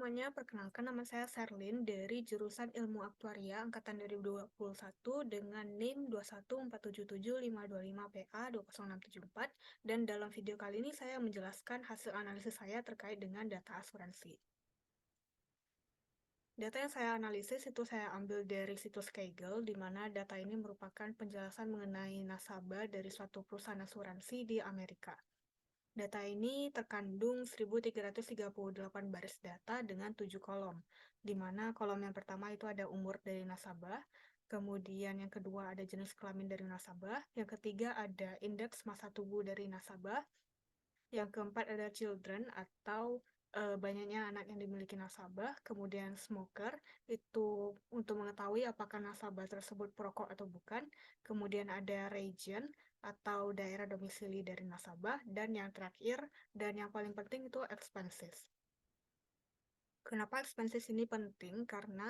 semuanya, perkenalkan nama saya Serlin dari jurusan Ilmu Aktuaria angkatan 2021 dengan NIM 2147755PA20674 dan dalam video kali ini saya menjelaskan hasil analisis saya terkait dengan data asuransi. Data yang saya analisis itu saya ambil dari situs Kaggle, di mana data ini merupakan penjelasan mengenai nasabah dari suatu perusahaan asuransi di Amerika. Data ini terkandung 1338 baris data dengan 7 kolom, di mana kolom yang pertama itu ada umur dari nasabah, kemudian yang kedua ada jenis kelamin dari nasabah, yang ketiga ada indeks massa tubuh dari nasabah, yang keempat ada children atau banyaknya anak yang dimiliki nasabah, kemudian smoker, itu untuk mengetahui apakah nasabah tersebut perokok atau bukan, kemudian ada region atau daerah domisili dari nasabah, dan yang terakhir, dan yang paling penting itu expenses. Kenapa expenses ini penting? Karena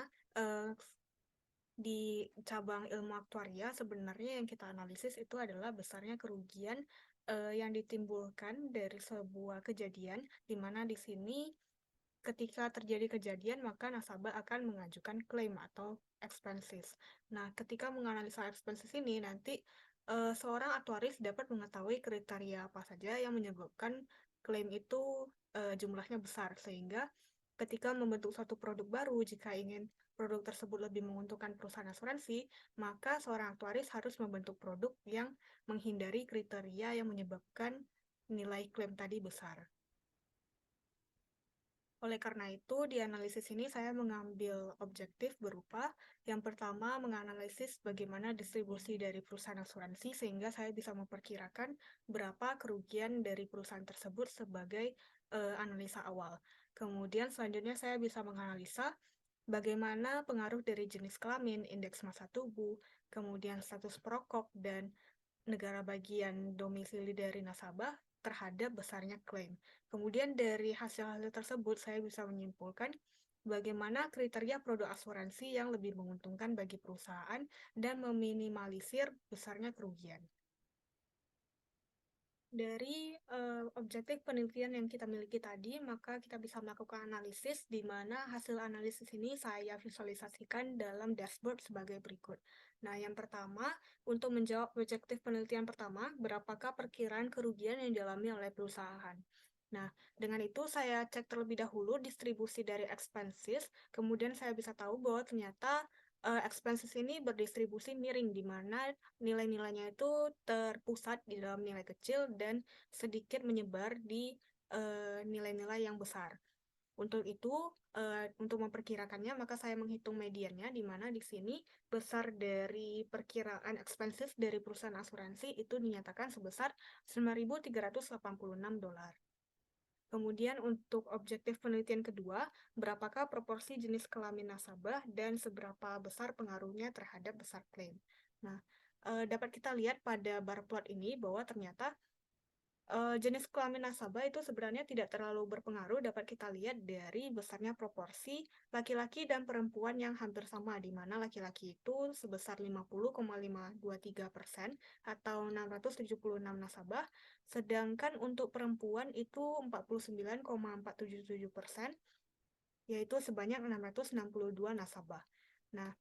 di cabang ilmu aktuaria sebenarnya yang kita analisis itu adalah besarnya kerugian yang ditimbulkan dari sebuah kejadian, di mana di sini ketika terjadi kejadian maka nasabah akan mengajukan klaim atau expenses. Nah, ketika menganalisa expenses ini nanti seorang aktuaris dapat mengetahui kriteria apa saja yang menyebabkan klaim itu jumlahnya besar, sehingga ketika membentuk suatu produk baru, jika ingin produk tersebut lebih menguntungkan perusahaan asuransi, maka seorang aktuaris harus membentuk produk yang menghindari kriteria yang menyebabkan nilai klaim tadi besar. Oleh karena itu, di analisis ini saya mengambil objektif berupa yang pertama menganalisis bagaimana distribusi dari perusahaan asuransi sehingga saya bisa memperkirakan berapa kerugian dari perusahaan tersebut sebagai analisa awal. Kemudian selanjutnya saya bisa menganalisa bagaimana pengaruh dari jenis kelamin, indeks massa tubuh, kemudian status perokok, dan negara bagian domisili dari nasabah terhadap besarnya klaim. Kemudian dari hasil-hasil tersebut saya bisa menyimpulkan bagaimana kriteria produk asuransi yang lebih menguntungkan bagi perusahaan dan meminimalisir besarnya kerugian. Dari objektif penelitian yang kita miliki tadi, maka kita bisa melakukan analisis di mana hasil analisis ini saya visualisasikan dalam dashboard sebagai berikut. Nah, yang pertama, untuk menjawab objektif penelitian pertama, berapakah perkiraan kerugian yang dialami oleh perusahaan? Nah, dengan itu saya cek terlebih dahulu distribusi dari expenses, kemudian saya bisa tahu bahwa ternyata expenses ini berdistribusi miring, di mana nilai-nilainya itu terpusat di dalam nilai kecil dan sedikit menyebar di nilai-nilai yang besar. Untuk itu, untuk memperkirakannya, maka saya menghitung mediannya, di mana di sini besar dari perkiraan expenses dari perusahaan asuransi itu dinyatakan sebesar $9.386. Kemudian untuk objektif penelitian kedua, berapakah proporsi jenis kelamin nasabah dan seberapa besar pengaruhnya terhadap besar klaim. Nah, dapat kita lihat pada bar plot ini bahwa ternyata jenis kelamin nasabah itu sebenarnya tidak terlalu berpengaruh, dapat kita lihat dari besarnya proporsi laki-laki dan perempuan yang hampir sama, di mana laki-laki itu sebesar 50,523% atau 676 nasabah, sedangkan untuk perempuan itu 49,477%, yaitu sebanyak 662 nasabah. Nah,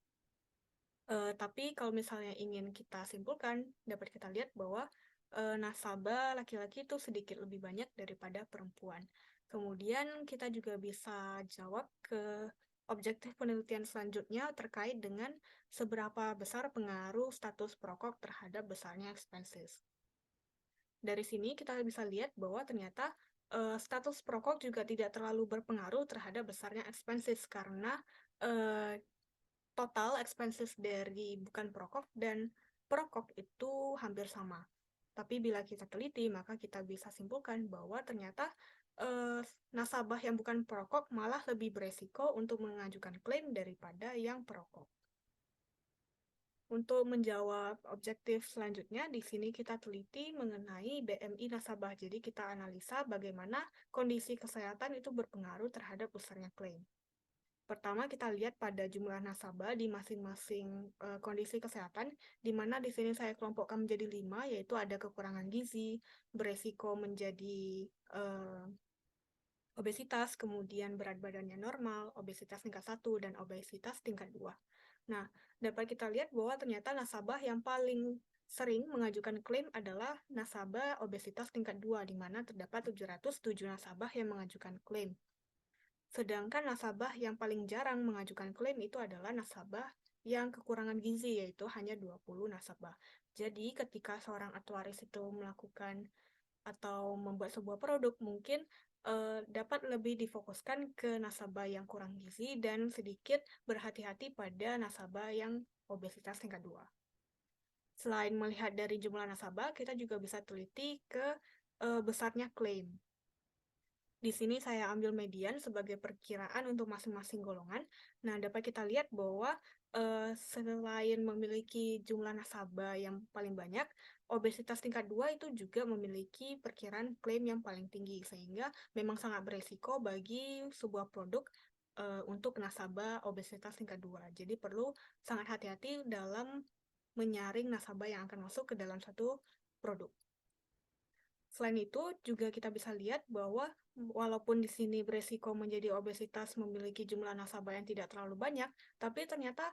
tapi kalau misalnya ingin kita simpulkan, dapat kita lihat bahwa nasabah laki-laki itu sedikit lebih banyak daripada perempuan. Kemudian kita juga bisa jawab ke objektif penelitian selanjutnya terkait dengan seberapa besar pengaruh status perokok terhadap besarnya expenses. Dari sini kita bisa lihat bahwa ternyata status perokok juga tidak terlalu berpengaruh terhadap besarnya expenses karena total expenses dari bukan perokok dan perokok itu hampir sama. Tapi bila kita teliti, maka kita bisa simpulkan bahwa ternyata nasabah yang bukan perokok malah lebih beresiko untuk mengajukan klaim daripada yang perokok. Untuk menjawab objektif selanjutnya, di sini kita teliti mengenai BMI nasabah. Jadi kita analisa bagaimana kondisi kesehatan itu berpengaruh terhadap besarnya klaim. Pertama, kita lihat pada jumlah nasabah di masing-masing kondisi kesehatan, di mana di sini saya kelompokkan menjadi 5, yaitu ada kekurangan gizi, beresiko menjadi obesitas, kemudian berat badannya normal, obesitas tingkat 1, dan obesitas tingkat 2. Nah, dapat kita lihat bahwa ternyata nasabah yang paling sering mengajukan klaim adalah nasabah obesitas tingkat 2, di mana terdapat 707 nasabah yang mengajukan klaim. Sedangkan nasabah yang paling jarang mengajukan klaim itu adalah nasabah yang kekurangan gizi, yaitu hanya 20 nasabah. Jadi, ketika seorang aktuaris itu melakukan atau membuat sebuah produk, mungkin dapat lebih difokuskan ke nasabah yang kurang gizi dan sedikit berhati-hati pada nasabah yang obesitas tingkat 2. Selain melihat dari jumlah nasabah, kita juga bisa teliti ke besarnya klaim. Di sini saya ambil median sebagai perkiraan untuk masing-masing golongan. Nah, dapat kita lihat bahwa selain memiliki jumlah nasabah yang paling banyak, obesitas tingkat 2 itu juga memiliki perkiraan klaim yang paling tinggi, sehingga memang sangat beresiko bagi sebuah produk untuk nasabah obesitas tingkat 2. Jadi perlu sangat hati-hati dalam menyaring nasabah yang akan masuk ke dalam satu produk. Selain itu, juga kita bisa lihat bahwa walaupun di sini beresiko menjadi obesitas memiliki jumlah nasabah yang tidak terlalu banyak, tapi ternyata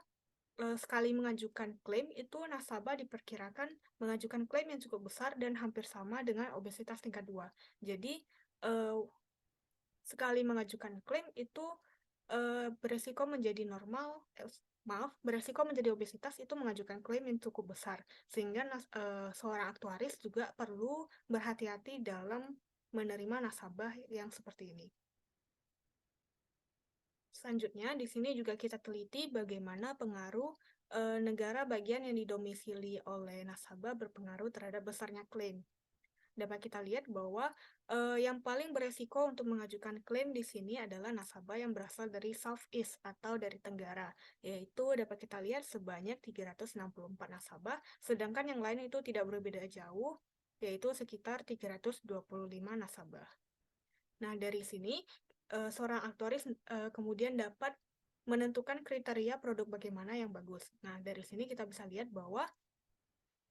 sekali mengajukan klaim itu nasabah diperkirakan mengajukan klaim yang cukup besar dan hampir sama dengan obesitas tingkat 2. Jadi, sekali mengajukan klaim itu beresiko menjadi beresiko menjadi obesitas itu mengajukan klaim yang cukup besar, sehingga seorang aktuaris juga perlu berhati-hati dalam menerima nasabah yang seperti ini. Selanjutnya, di sini juga kita teliti bagaimana pengaruh negara bagian yang didomisili oleh nasabah berpengaruh terhadap besarnya klaim. Dapat kita lihat bahwa yang paling beresiko untuk mengajukan klaim di sini adalah nasabah yang berasal dari Southeast atau dari Tenggara, yaitu dapat kita lihat sebanyak 364 nasabah, sedangkan yang lain itu tidak berbeda jauh, yaitu sekitar 325 nasabah. Nah, dari sini seorang aktuaris kemudian dapat menentukan kriteria produk bagaimana yang bagus. Nah, dari sini kita bisa lihat bahwa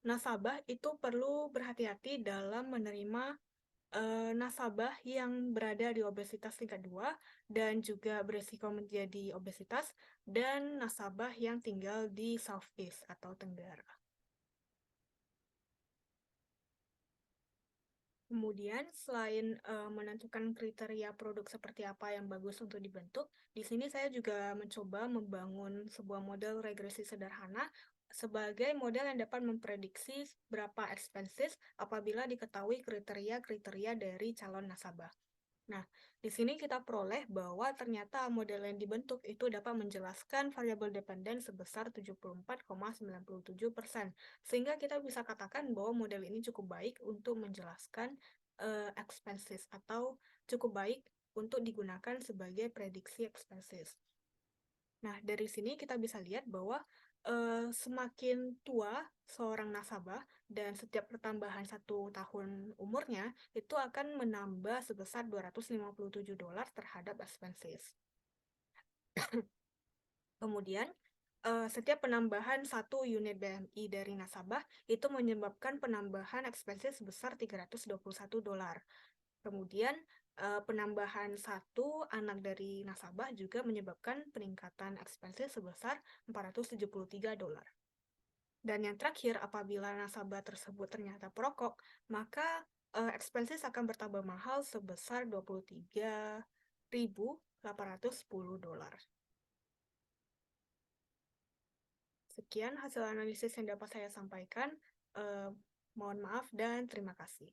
nasabah itu perlu berhati-hati dalam menerima nasabah yang berada di obesitas tingkat 2 dan juga berisiko menjadi obesitas, dan nasabah yang tinggal di Southeast atau Tenggara. Kemudian, selain menentukan kriteria produk seperti apa yang bagus untuk dibentuk, di sini saya juga mencoba membangun sebuah model regresi sederhana sebagai model yang dapat memprediksi berapa expenses apabila diketahui kriteria-kriteria dari calon nasabah. Nah, di sini kita peroleh bahwa ternyata model yang dibentuk itu dapat menjelaskan variabel dependen sebesar 74,97%, sehingga kita bisa katakan bahwa model ini cukup baik untuk menjelaskan expenses atau cukup baik untuk digunakan sebagai prediksi expenses. Nah, dari sini kita bisa lihat bahwa semakin tua seorang nasabah dan setiap pertambahan 1 tahun umurnya itu akan menambah sebesar $257 terhadap expenses. Kemudian, setiap penambahan 1 unit BMI dari nasabah itu menyebabkan penambahan expenses sebesar $321. Kemudian, penambahan 1 anak dari nasabah juga menyebabkan peningkatan expenses sebesar $473. Dan yang terakhir, apabila nasabah tersebut ternyata perokok, maka expenses akan bertambah mahal sebesar $23.810. Sekian hasil analisis yang dapat saya sampaikan. Mohon maaf dan terima kasih.